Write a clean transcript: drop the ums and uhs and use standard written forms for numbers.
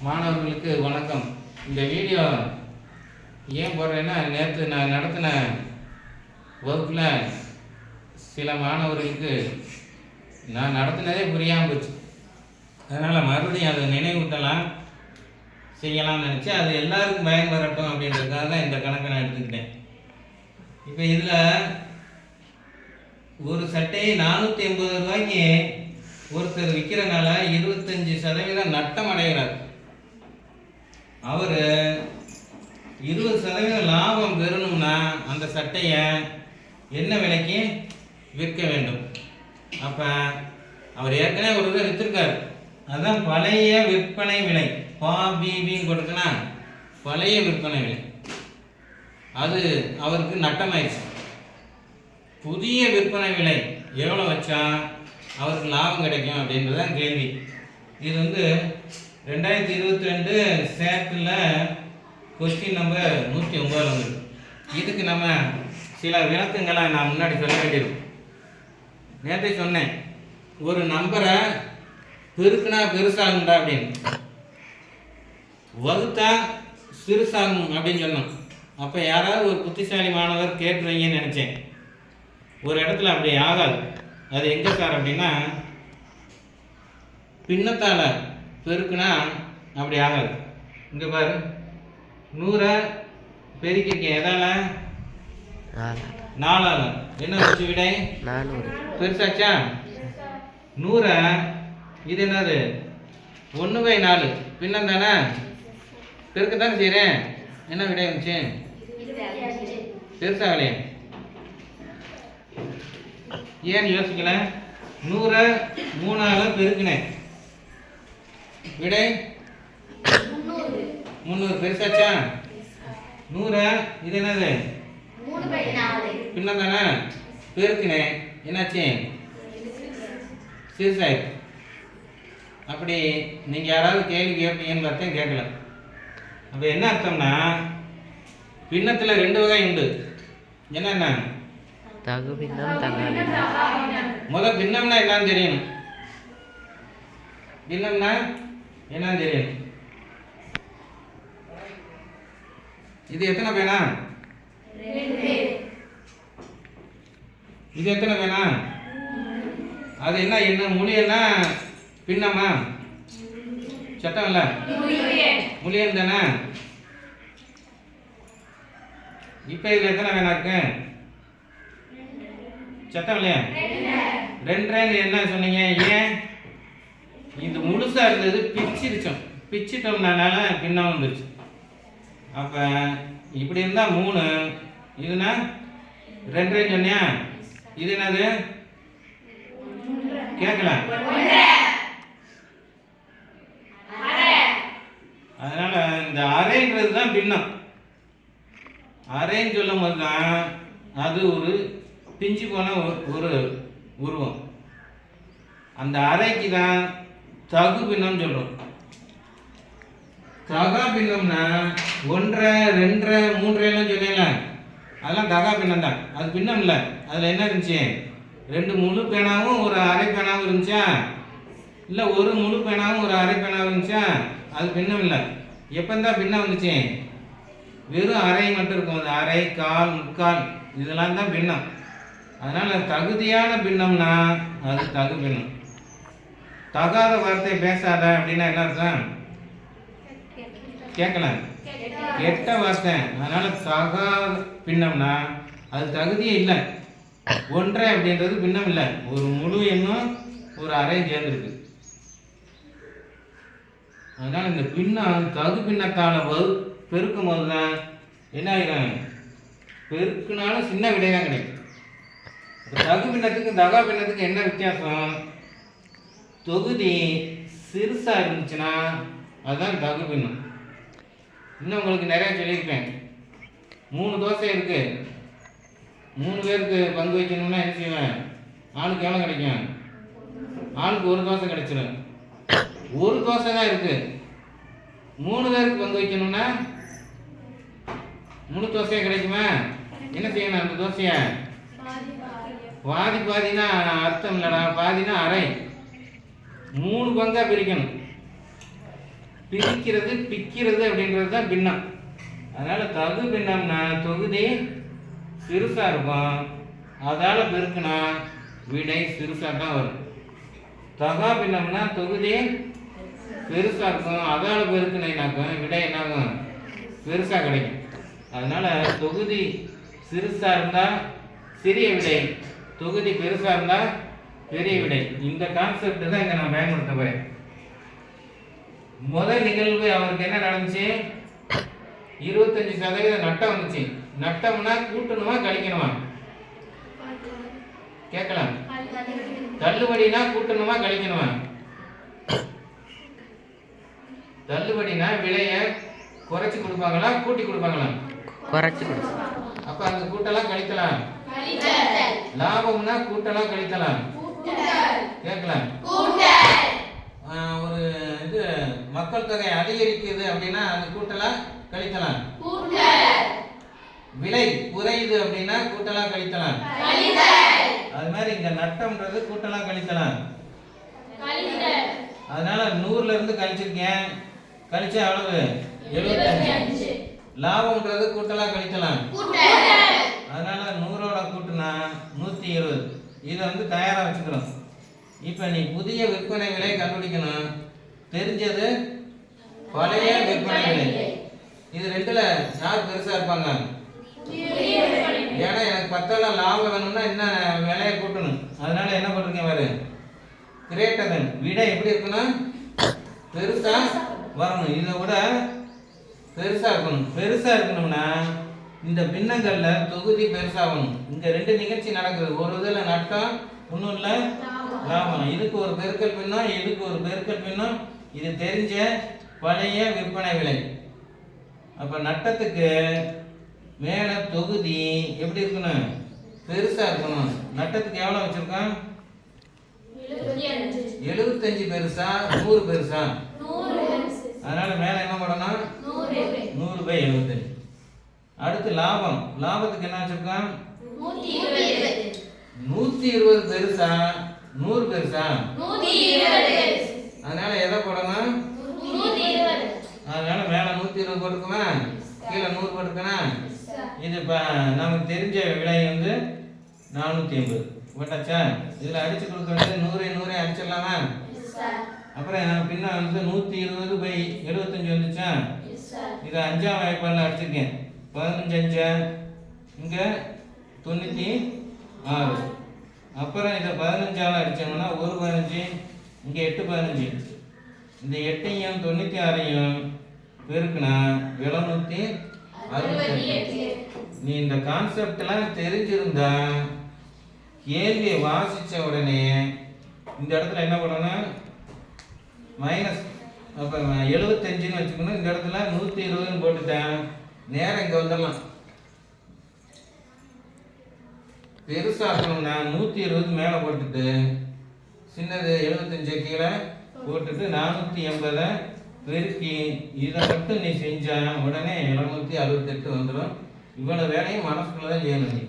மாணவர்களுக்கு வணக்கம். இந்த வீடியோ ஏன் போடுறேன்னா, நேற்று நான் நடத்தின வகுப்பில் சில மாணவர்களுக்கு நான் நடத்தினதே புரியாமல் போச்சு. அதனால் மறுபடியும் அதை நினைவூட்டலாம் செய்யலாம்னு நினச்சி அது எல்லாருக்கும் பயன் வரட்டும் அப்படின்றதுக்காக தான் இந்த கணக்கை நான் எடுத்துக்கிட்டேன். இப்போ இதில் ஒரு சட்டையை 480 ரூபாய்க்கு ஒருத்தர் விற்கிறனால 25% நட்டம் அடைகிறார். அவர் 20% லாபம் பெறணும்னா அந்த சட்டையை என்ன விலைக்கு விற்க வேண்டும். அப்போ அவர் ஏற்கனவே ஒரு இதை விற்றுருக்கார். அதுதான் பழைய விற்பனை விலை. பாபிபின்னு கொடுத்தனா பழைய விற்பனை விலை. அது அவருக்கு நட்டமாயிடுச்சு. புதிய விற்பனை விலை எவ்வளோ வச்சா அவருக்கு லாபம் கிடைக்கும் அப்படின்றதான் கேள்வி. இது 2022 சேட்டில் கொஸ்டின் நம்பர் 109 வந்துருக்கு. இதுக்கு நம்ம சில விளக்கங்களை நான் முன்னாடி சொல்ல வேண்டியிருக்கும். நேற்றே சொன்னேன், ஒரு நம்பரை பெருக்குனா பெருசாகும்டா அப்படின்னு, வகுத்தா சிறுசாகும் அப்படின்னு சொன்னோம். அப்போ யாராவது ஒரு புத்திசாலி மாணவர் கேட்டுருவீங்கன்னு நினச்சேன். ஒரு இடத்துல அப்படி ஆகாது. அது எங்கே சார் அப்படின்னா, பின்னத்தால் பெருக்குனா அப்படி ஆகாது. இங்கே பாரு, 100 பெருக்கிருக்கேன். எதால? 4ஆல். என்ன வச்சு விடை? 400. பெருசாச்சா? 100 இது என்னது? 1/4 பின்னம் தானே, பெருக்கத்தானே செய்கிறேன். என்ன விடை வந்துச்சு? பெருசாகலையே. ஏன்னு யோசிக்கல? 100 3ஆல் பெருக்கினேன், விடை 300. பெருசாச்சா? 100 இது என்னது? பின்னம் தானே, பெருக்கினேன். என்னாச்சு? சிறுசாயிருக்கு. அப்படி நீங்கள் யாராவது கேள்வி கேட்பீங்கன்னு பார்த்தேன், கேட்கல. அப்போ என்ன அர்த்தம்னா, பின்னத்தில் 2 வகை உண்டு. என்னென்ன? தகு பின்னம், முதல் பின்னம்னா என்னன்னு தெரியணும். பின்னம்னா என்னன்னு தெரியணும். இது எத்தனை பேனா? இது எத்தனை பேனா? அது என்ன மொழி? என்ன பின்னமா? சட்டம் இல்லை, முழியன் தானே. இப்போ இதில் எத்தனை வேணா இருக்கு? சட்டம் இல்லையா? 2 என்ன சொன்னீங்க? ஏன்? இது முழுசாக இருந்தது, பிச்சிட்டோம்னால பின்னம் வந்துருச்சு. அப்போ இப்படி இருந்தால் 3, இதுனா 2 சொன்னியா? இது என்னது? கேட்கல. அதனால இந்த அரைன்றது தான் பின்னம். அரைன்னு சொல்லும் போது தான் அது ஒரு பிஞ்சு போன ஒரு உருவம். அந்த அரைக்கு தான் தகு பின்னம் சொல்றோம். தகா பின்னம்னா 1, 2, 3 எல்லாம் சொல்லல, அதெல்லாம் தகா பின்னம் தான். அது பின்னம் இல்லை. அதில் என்ன இருந்துச்சு? 2 முழு பேனாவும் ஒரு அரை பேனாவும் இருந்துச்சா? இல்லை, ஒரு முழு பேனாவும் ஒரு அரை பேனாவும் இருந்துச்சா? அது பின்னம் இல்லை. எப்போ தான் பின்னம் வந்துச்சு? வெறும் அரை மட்டும் இருக்கும். அது அரை, கால், முக்கால் இதெல்லாம் தான் பின்னம். அதனால் தகுதியான பின்னம்னா அது தகு பின்னம். தகாத வார்த்தை பேசாத அப்படின்னா என்ன அர்த்தம்? கேட்கல, கெட்ட வார்த்தை. அதனால் தகாத பின்னம்னா அது தகுதியே இல்லை. 1 அப்படின்றது பின்னம் இல்லை. ஒரு முழு எண்ணும் ஒரு அரையும் சேர்ந்துருக்கு. அதனால் இந்த பின்னம் தகு பின்னத்தால் பெருக்கும் போது தான் என்ன ஆகிடும்? பெருக்குனாலும் சின்ன விடை தான் கிடைக்கும். தகு பின்னத்துக்கு தகா பின்னத்துக்கு என்ன வித்தியாசம்? தொகுதி சிறுசாக இருந்துச்சுன்னா அதுதான் தகு பின்னம். இன்னும் உங்களுக்கு நிறையா சொல்லியிருப்பேன். 3 தோசை இருக்குது, 3 பேருக்கு பங்கு வைக்கணும்னா என்ன செய்வேன்? ஆளுக்கு எவ்வளோ கிடைக்கும்? ஆளுக்கு 1 தோசை கிடைச்சிடும். 1 தோசை தான் இருக்குது. 3 பேருக்கு பங்கு வைக்கணும்னா 3 தோசையாக கிடைக்குமா? என்ன செய்யணும்? அந்த தோசையை பாதினா அர்த்தம் இல்லைடா, பாதினா அரை. 3 பங்காக பிரிக்கணும். பிரிக்கிறது பிக்கிறது அப்படின்றது தான் பின்னம். அதனால தகு பின்னம்னா தொகுதி சிறுசா இருக்கும், அதால பெருக்குனா விடை சிறுசா தான் வரும். தகா பின்னம்னா தொகுதி பெருசா இருக்கும், அதால பெருக்குனாக்கும் விடை என்னாகும், பெருசா கிடைக்கும். அதனால தொகுதி சிறுசா இருந்தா சிறிய விடை, தொகுதி பெருசா இருந்தா பெரிய விடை. இந்த கான்செப்ட் தான் இங்க நான் பயன்படுத்த போறேன். முதல் நிகழ்வு அவருக்கு என்ன நடந்துச்சு, 25% நட்டம் வந்துச்சு. நட்டம்னா கூட்டணுமா கழிக்கணுமா கேட்கலாம். தள்ளுபடினா கூட்டணுமா கழிக்கணுமா? தள்ளுபடினா விலைய குறைச்சு கொடுப்பாங்களா கூட்டி கொடுப்பாங்களா? குறைச்சு கொடுப்பாங்க. அப்ப அந்த கூட்டலாம் கழிக்கலாம். லாபம்னா கூட்டலாம் கழிக்கலாம் கேட்கலாம். ஒரு இது மக்கள் தொகை அதிகரிக்குது அப்படின்னா அந்த கூட்டலாம் கழிக்கலாம். விலை குறையுது அப்படின்னா கூட்டலாம் கழிக்கலாம். அது மாதிரி இங்க நட்டம்ன்றது கூட்டலாம் கழிக்கலாம். அதனால 100ல இருந்து கழிச்சிருக்கேன், கழிச்ச அளவு 75. லாபம்ன்றது கூட்டலாம் கழிக்கலாம். அதனால 100ஓட கூட்டுனா 120. இதை வந்து தயாரா வச்சுக்கிறோம். இப்ப நீ புதிய விற்பனை விலை கண்டுபிடிக்கணும். தெரிஞ்சது பழைய விற்பனை விலை. இது ரெண்டுல யார் பெருசா இருப்பாங்க? ஏன்னா எனக்கு 10 லாபம் வேணும்னா என்ன விலையை கூட்டணும். அதனால என்ன பண்றீங்க பாரு, கிரேட்டர் தென். விடை எப்படி இருக்கணும், பெருசா வரணும். இதை விட பெருசா இருக்கணும். பெருசா இருக்கணும்னா இந்த பின்னங்கள்ல தொகுதி பெருசாகணும். இங்க 2 நிகழ்ச்சி நடக்குது. ஒரு இதுல நட்டம், இன்னொன்னுல லாபம். இதுக்கு ஒரு பெருக்கல் பின்னம், இதுக்கு ஒரு பெருக்கல் பின்னம். இது தெரிஞ்ச பழைய விற்பனை விலை. அப்ப நட்டத்துக்கு மேல தொகுதி எப்படி இருக்கணும், பெருசா இருக்கணும். நட்டத்துக்கு எவ்வளவு வச்சிருக்கோம், 75 பெருசா 100 பெருசா? அதனால மேல என்ன பண்ணணும், 100/75. அடுத்து லாபம். லாபத்துக்கு என்ன வச்சிருக்கோம், 120 பெருசா 100 பெருசா? அதனால எதை போடணும், அதனால மேல 120 போட்டுக்குமா, கீழே 100 போட்டுக்கனா. இது இப்ப நமக்கு தெரிஞ்ச விலை வந்து 450 போட்டாச்சா. இதுல அடிச்சு கொடுக்க வேண்டியது 100 அடிச்சிடலாமா? அப்புறம் நான் பின்ன வந்து 120/75 வந்துச்சா. இதை 5ஆம் வாய்ப்பாடில் அடிச்சிருக்கேன். 15 இங்க 96. அப்புறம் இதை 15ஆல் அடிச்சோம்னா 1 15, இங்க 8 15. இந்த 8ஐயும் 96ஐயும் பெருக்குனா 768. நீ இந்த கான்செப்ட் எல்லாம் தெரிஞ்சிருந்தா கேள்வியை வாசிச்ச உடனே இந்த இடத்துல என்ன பண்ணணும், மைனஸ். அப்ப 75ன்னு வச்சுக்கணும். இந்த இடத்துல 120ன்னு போட்டுட்டேன், நேரம் இங்க வந்துடலாம். பெருசாக்கணும்னா 120 மேல போட்டுட்டு சின்னது 75 கீழே போட்டுட்டு 480 பெருக்கி இதை மட்டும் நீ செஞ்சா உடனே 768 வந்துடும். இவ்வளவு வேலையும் மனசுக்குள்ளதான் செய்யணும் நீ.